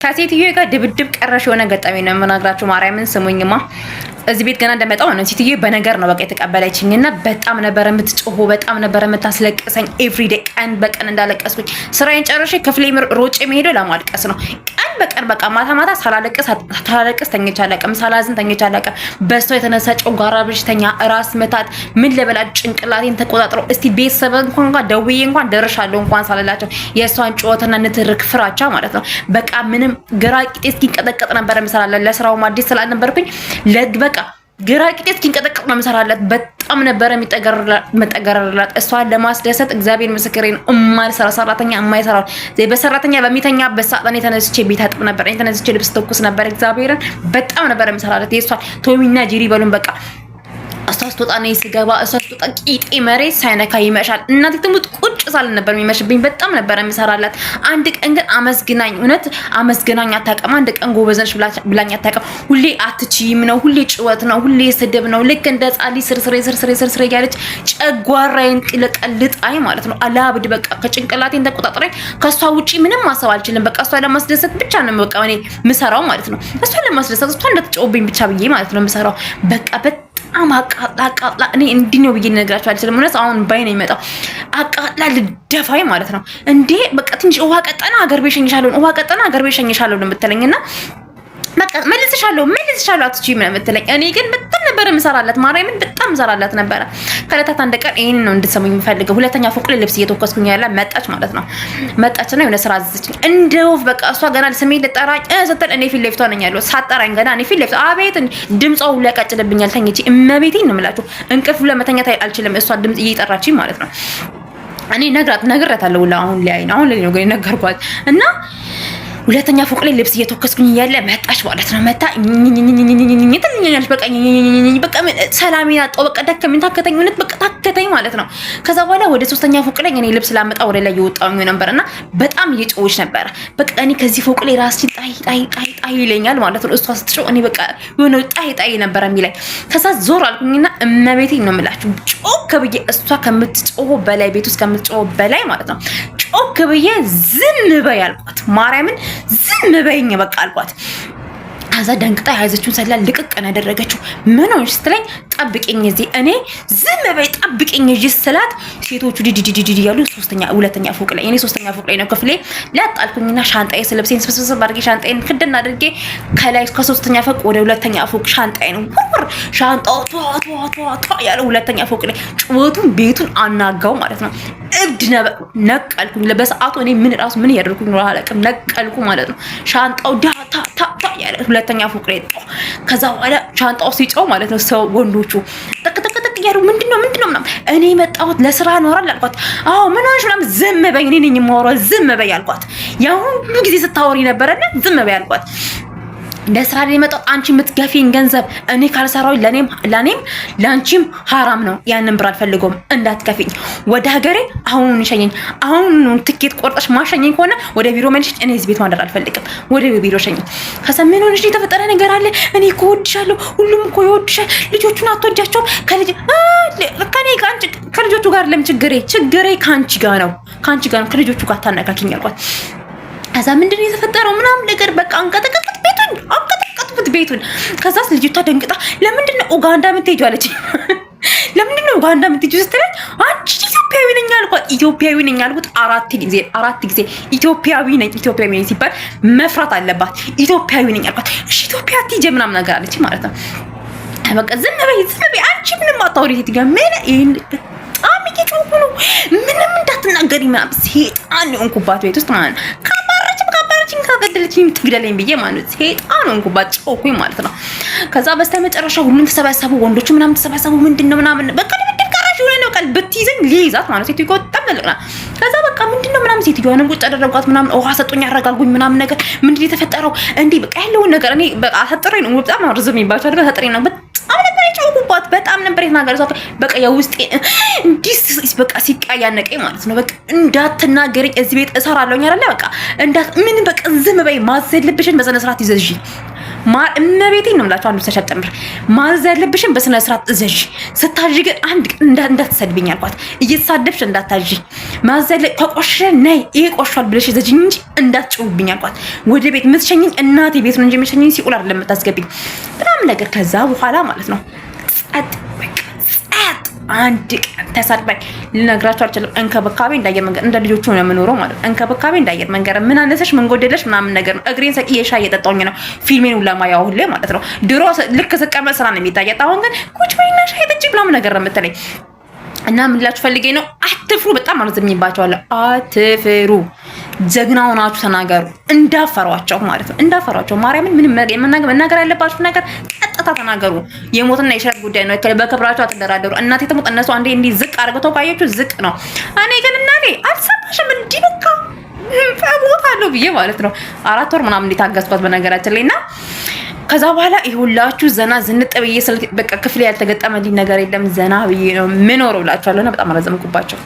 ከሴትዮ ጋር ድብድብ ቀረሽ የሆነ ገጠመኝ ነው የምናግራችሁ። ማርያምን ስሙኝማ። እዚህ ቤት ገና እንደመጣው ነው ሴትዮ በነገር ነው በቃ የተቀበለችኝና በጣም ነበር የምትጮሁ፣ በጣም ነበር የምታስለቅሰኝ። ኤቭሪዴ ቀን በቀን እንዳለቀስኩኝ ስራዬን ጨርሼ ክፍሌ ሮጬ የምሄደው ለማልቀስ ነው። ቀን በቀን በቃ ማታ ሳላለቅስ ተኝቼ አላውቅም፣ ሳላዝን ተኝቼ አላውቅም። በሷ የተነሳ ጨጓራ በሽተኛ፣ ራስ ምታት፣ ምን ልበላ ጭንቅላቴን ተቆጣጥረው እስቲ ቤተሰብ እንኳን ጋር ደውዬ እንኳን ደርሻለሁ እንኳን ሳላላቸው የእሷን ጩኸትና ንትርክ ፍራቻ ማለት ነው። በቃ ምንም ግራ ቂጤ እስኪንቀጠቀጥ ነበር የምሰራላት። ለስራው አዲስ ስላልነበርኩኝ በቃ ግራ ቂጤ እስኪንቀጠቀጥ ነው የምሰራላት። በጣም ነበር የሚጠገረላት እሷን ለማስደሰት። እግዚአብሔር ምስክሬ ነው። የማልሰራ ሰራተኛ የማይሰራው በሰራተኛ በሚተኛበት ሰዓት እኔ ተነስቼ ቤት አጥብ ነበር፣ እኔ ተነስቼ ልብስ ተኩስ ነበር። እግዚአብሔርን በጣም ነበር የምሰራላት። የእሷን ቶሚና ጄሪ በሉን በቃ እሷ ስትወጣ ነው ስገባ፣ እሷ ስትወጣ ቂጤ መሬት ሳይነካ ይመሻል። እናቴ ትሙት ቁጭ ሳል ነበር የሚመሽብኝ። በጣም ነበር የምሰራላት። አንድ ቀን ግን አመስግናኝ፣ እውነት አመስግናኝ አታውቅም። አንድ ቀን ጎበዝ ነሽ ብላኝ አታውቅም። ሁሌ አትችይም ነው፣ ሁሌ ጭወት ነው፣ ሁሌ ስድብ ነው። ልክ እንደ ጻሊ ስርስሬ እያለች ጨጓራዬን ቅልቀልጣይ ማለት ነው። አላብድ በቃ ከጭንቅላቴን ተቆጣጥረኝ። ከሷ ውጪ ምንም ማሰብ አልችልም። በቃ እሷ ለማስደሰት ብቻ ነው በቃ እኔ ምሰራው ማለት ነው። እሷ ለማስደሰት እሷ እንደተጨውብኝ ብቻ ብዬ ማለት ነው ምሰራው። በቃ አቃጥላ እኔ እንዲህ ነው ብዬ ልነግራችሁ አልችልም። እውነት አሁን ባይ ነው የሚመጣው። አቃጥላ ልደፋይ ማለት ነው እንዴ። በቃ ትንሽ ውሃ ቀጠና አገር ቤት ሸኝሻለሁ ነው የምትለኝና በቃ መልስሻለሁ አትችይም ነው የምትለኝ። እኔ ግን በጣም ነበር የምሰራላት፣ ማርያምን በጣም እሰራላት ነበረ። ከለታት አንድ ቀን ይሄን ነው እንድትሰሙኝ የምፈልገው። ሁለተኛ ፎቅ ላይ ልብስ እየተወከስኩኝ ያለ መጣች ማለት ነው። መጣችና የሆነ ስራ አዘዘችኝ እንደው በቃ እሷ ገና ስሜት ልጠራኝ ስትል እኔ ፊት ለፊቷ ነኝ ያለው። ሳጠራኝ ገና እኔ ፊት ለፊቷ አቤት ድምጿ ሁሉ ያቃጭልብኛል። ተኝቼ እመቤቴን ነው የምላችሁ እንቅልፍ ለመተኛት አልችልም። እሷ ድምጽ እየጠራችኝ ማለት ነው። እኔ ነግራታለሁ። አሁን ላይ ነው ግን ነገርኳት እና ሁለተኛ ፎቅ ላይ ልብስ እየተወከስኩኝ ያለ መጣች ማለት ነው። መጣ ትልኛለች በቃ ሰላሜን አጣሁ። በቃ ደከመኝ፣ ታከተኝ ማለት ነው። ከዛ በኋላ ወደ ሶስተኛ ፎቅ ላይ እኔ ልብስ ላመጣ ወደ ላይ እየወጣሁኝ ነበርና በጣም እየጮኸች ነበር። በቃ እኔ ከዚህ ፎቅ ላይ ራስሽን ጣይ ይለኛል ማለት ነው። እሷ ስትጮህ እኔ በቃ የሆነ ጣይ ነበር የሚለኝ። ከዛ ዞር አልኩኝና እመቤቴን ነው የምላችሁ ጮክ ብዬ እሷ ከምትጮህ በላይ ቤት ውስጥ ከምትጮህ በላይ ማለት ነው ጮክ ብዬ ዝም በይ አልኳት። ማርያምን ዝም በይኝ በቃ አልኳት። ከዛ ደንግጣ ያዘችውን ሰላ ልቅቅ ነው ያደረገችው። ምን ሆነሽ ስትለኝ ጠብቂኝ እዚህ እኔ ዝም በይ ጠብቂኝ እዚህ ስላት ሴቶቹ ዲዲዲዲ ያሉ ሁለተኛ ፎቅ ላይ እኔ ሶስተኛ ፎቅ ላይ ነው ክፍሌ። ላጣልኩኝና ሻንጣዬ ስለብሴን ስብስብ አድርጌ ሻንጣዬን ክድና አድርጌ ከላይ ከሶስተኛ ፎቅ ወደ ሁለተኛ ፎቅ ሻንጣዬን ወር ሻንጣው ቷ ያለ ሁለተኛ ፎቅ ላይ ጩኸቱን ቤቱን አናጋው ማለት ነው። እብድ ነቀልኩኝ። በሰዓቱ እኔ ምን ያደርኩኝ ነው አላውቅም። ነቀልኩ ማለት ነው። ሻንጣው ታ ያለ ሁለተኛ ፎቅ ላይ ነው። ከዛ በኋላ ሻንጣው ሲጮህ ማለት ነው ሰው ወንዶቹ ተከተከተክ ያሩ ምንድነው ምናምን እኔ መጣሁት ለስራ ነው አልኳት። አዎ ምን ሆነሽ ምናምን ዝም በይ እኔ ነኝ የማወራው ዝም በይ አልኳት። ያው ሁሉ ጊዜ ስታወሪ ነበርና ዝም በይ አልኳት። ለስራ ላይ መጣው አንቺ የምትገፊኝ ገንዘብ እኔ ካልሰራው ለኔም ላንቺም حرام ነው። ያንን ብር አልፈልገውም እንዳትከፊኝ። ወደ ሀገሬ አሁን ሸኘኝ። አሁን ትኬት ቆርጠሽ ማሸኘኝ ከሆነ ወደ ቢሮ መልሽ። እኔ እዚህ ቤት ማደር አልፈልግም። ወደ ቢሮ ሸኘኝ። ከሰምን ሆነሽ የተፈጠረ ነገር አለ። እኔ እኮ እወድሻለሁ። ሁሉም እኮ ይወድሻል። ልጆቹን አትወጃቸውም። ከልጆቹ ጋር ለምን ችግሬ ካንቺ ጋር ነው። ከልጆቹ ጋር ታነካኪኝ አልኳት። ከዛ ምንድነው የተፈጠረው ምናምን ነገር በቃ አንቀጠቀጥኩት ቤቱን። ከዛስ ልጅቷ ደንግጣ ለምንድነው ኡጋንዳ የምትሄጂው አለች። ለምንድነው ኡጋንዳ የምትሄጂው ስትለኝ አንቺ ኢትዮጵያዊ ነኝ አልኳት። ኢትዮጵያዊ ነኝ አልኩት አራት ጊዜ ኢትዮጵያዊ ነኝ ሲባል መፍራት አለባት። ኢትዮጵያዊ ነኝ አልኳት። እሺ ኢትዮጵያ አትሄጂ ምናምን ነገር አለች ማለት ነው። በቃ ዝም በይ አንቺ ምንም አታውሪ ሴትዮ ምን ይሄን በጣም እየጮኩ ነው ምንም እንዳትናገሪ ምናምን ሴጣን የሆንኩባት ቤት ውስጥ ማለት ነው። ካባረችኝ ካገደለችኝ ትግደለኝ ብዬ ማለት ሴጣን ሆንኩባት ጮኩኝ ማለት ነው። ከዛ በስተመጨረሻ ሁሉም ተሰባሰቡ፣ ወንዶቹ ምናምን ተሰባሰቡ። ምንድነው ምናምን በቃ ለምን ቀራሽ ሆነ ነው ቃል በትይዘኝ ሊይዛት ማለት ሴትዮ በጣም መልቅና። ከዛ በቃ ምንድነው ምናምን ሴትዮዋንም ቁጭ አደረጓት ምናምን ውሃ ሰጡኝ አረጋጉኝ ምናምን ነገር ምንድነው የተፈጠረው እንዴ በቃ ያለውን ነገር እኔ በቃ አሰጥረኝ ነው በጣም አርዝም ይባቻል አይደል አሰጥረኝ ነው በጣም ነበር የጮኩባት በጣም ነበር የተናገረው። በቃ የውስጤ እንዲስ በቃ ሲቃያነቀኝ ማለት ነው። በቃ እንዳትናገረኝ እዚህ ቤት እሰራለሁኝ አይደለ በቃ ምን በቃ ዝም በይ ማዘልብሽን በሰነ ስርዓት ይዘዥ እመቤቴን ነው የምላችሁ። አንዱ ተሸጠምር ማዘዝ ያለብሽን በስነ ስርዓት እዘዥ። ስታዥ ግን አንድ እንዳትሰድብኝ አልኳት። እየተሳደብሽ እንዳታዥ። ማዘዝ ያለ ከቆሸ ነይ ይሄ ቆሻል ብለሽ እዘዥኝ እንጂ እንዳትጭውብኝ አልኳት። ወደ ቤት የምትሸኝኝ እናቴ ቤት ነው እንጂ የምትሸኝኝ ሲኦል አይደለም የምታስገብኝ ምናምን ነገር። ከዛ በኋላ ማለት ነው ጸጥ አንድ ቀን ተሳድባኝ ልነግራችሁ አልችልም። እንክብካቤ እንዳየር መንገድ እንደ ልጆቹ ነው የምኖረው ማለት ነው። እንክብካቤ እንዳየር መንገድ ምን አነሰሽ ምን ጎደለሽ ምናምን ነገር ነው። እግሬን ሰቅዬ ሻይ እየጠጣሁኝ ነው ፊልሜን ለማያው ሁሌ ማለት ነው። ድሮ ልክ ስቀመጥ ስራ ነው የሚታየት። አሁን ግን ቁጭ በይና ሻይ ጠጪ ምናምን ነገር ነው የምትለኝ። እና ምን ላችሁ ፈልጌ ነው አትፍሩ። በጣም አልዘምኝባቸዋለሁ። አትፍሩ። ጀግና ሆናችሁ ተናገሩ። እንዳፈሯቸው ማለት ነው። እንዳፈሯቸው ማርያምን ምንም መናገር ያለባችሁ ነገር ቀጥታ ተናገሩ። የሞትና የሽረት ጉዳይ ነው። በክብራቸው አትደራደሩ። እናቴ ተሞት እነሱ አንዴ እንዲህ ዝቅ አድርገው ካያችሁ ዝቅ ነው። እኔ ግን እናቴ አልሰማሽም እንዲህ በቃ እሞታለሁ ብዬ ማለት ነው 4 ወር ምናምን እንዲታገስኳት በነገራችን ላይ እና ከዛ በኋላ ይሁላችሁ ዘና ዝንጥ ብዬ በቃ ክፍል ያልተገጠመልኝ ነገር የለም። ዘና ብዬ ነው ምኖረው ብላችኋለሁ። እና በጣም አረዘምኩባቸው።